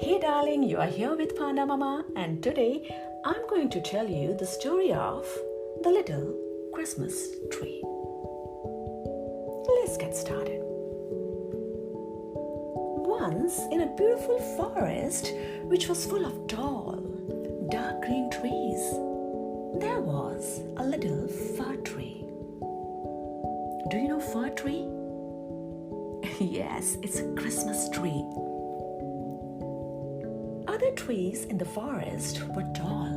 Hey darling, you are here with Panda Mama, and today I'm going to tell you the story of the little Christmas tree. Let's get started. Once in a beautiful forest which was full of tall, dark green trees, there was a little fir tree. Do you know fir tree? Yes, it's a Christmas tree. Other trees in the forest were tall,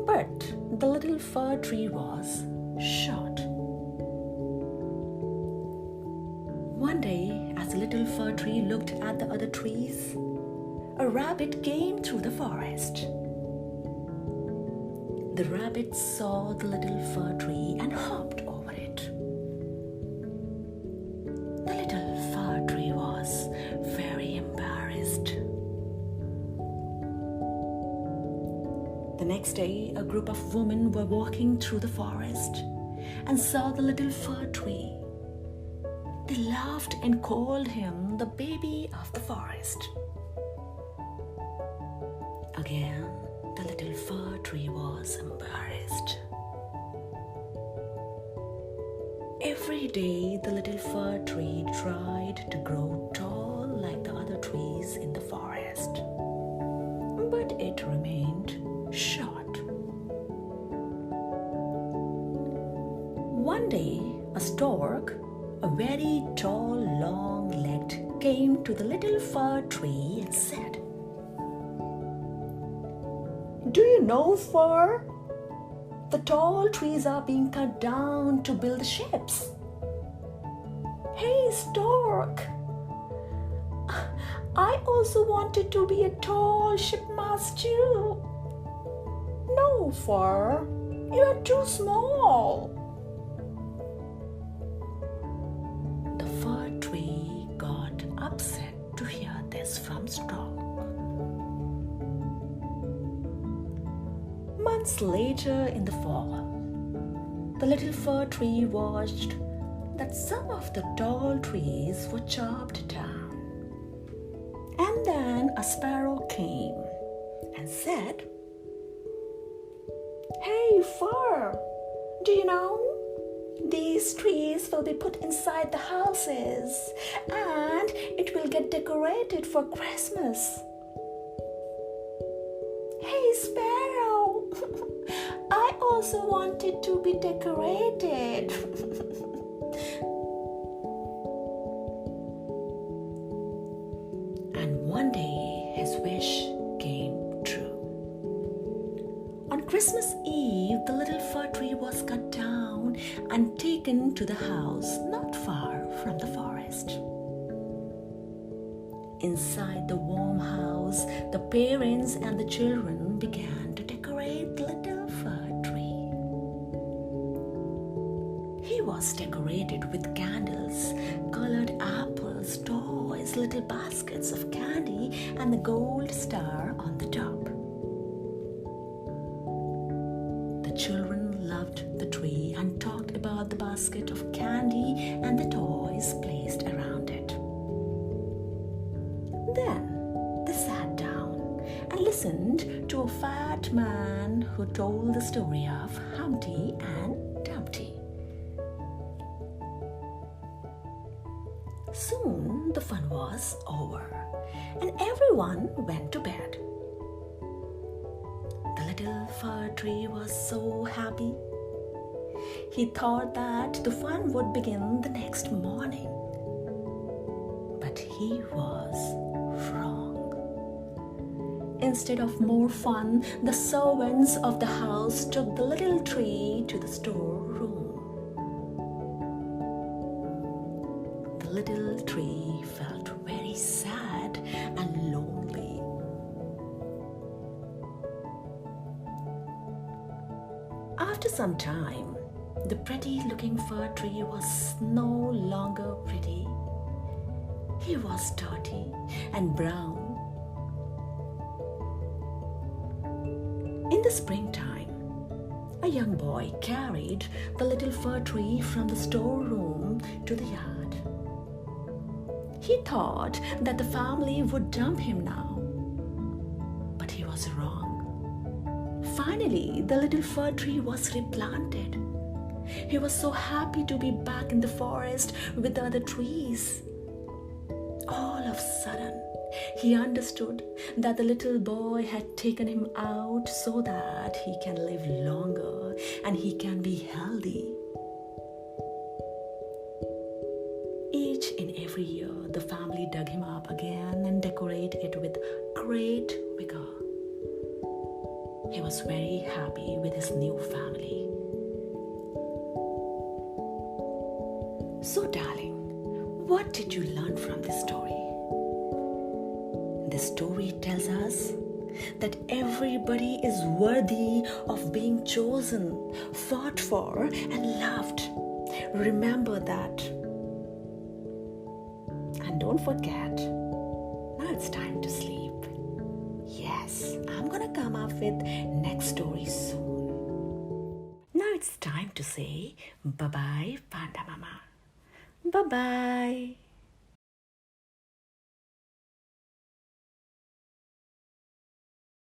but the little fir tree was short. One day, as the little fir tree looked at the other trees, a rabbit came through the forest. The rabbit saw the little fir tree and hopped over it. The little fir tree was very embarrassed. The next day, a group of women were walking through the forest and saw the little fir tree. They laughed and called him the baby of the forest. Again, the little fir tree was embarrassed. Every day, the little fir tree tried to grow tall like the other trees in the forest, but it remained short. One day, a stork, a very tall, long-legged, came to the little fir tree and said, "Do you know, fir? The tall trees are being cut down to build ships." "Hey, stork! I also wanted to be a tall shipmast too." "No, fir, you are too small." The fir tree got upset to hear this from stork. Months later in the fall, the little fir tree watched that some of the tall trees were chopped down. And then a sparrow came and said, "Hey, fir, do you know? These trees will be put inside the houses and it will get decorated for Christmas." "Hey, sparrow, I also wanted to be decorated." And one day his wish came true. On Christmas Eve, the little fir tree was cut down and taken to the house not far from the forest. Inside the warm house, the parents and the children began to decorate the little fir tree. He was decorated with candles, colored apples, toys, little baskets of candy, and the gold star on the top. The children loved the tree and talked about the basket of candy and the toys placed around it. Then they sat down and listened to a fat man who told the story of Humpty and Dumpty. Soon the fun was over and everyone went to bed. The little fir tree was so happy. He thought that the fun would begin the next morning. But he was wrong. Instead of more fun, the servants of the house took the little tree to the storeroom. The little tree felt very sad and lonely. After some time, the pretty-looking fir tree was no longer pretty. He was dirty and brown. In the springtime, a young boy carried the little fir tree from the storeroom to the yard. He thought that the family would dump him now. But he was wrong. Finally, the little fir tree was replanted. He was so happy to be back in the forest with the other trees. All of a sudden, he understood that the little boy had taken him out so that he can live longer and he can be healthy. Each and every year, the family dug him up again and decorated it with great vigor. He was very happy with his new family. So, darling, what did you learn from this story? This story tells us that everybody is worthy of being chosen, fought for, and loved. Remember that. And don't forget, now it's time to sleep. Yes, I'm gonna come up with next story soon. Now it's time to say bye-bye, Panda Mama. Bye-bye.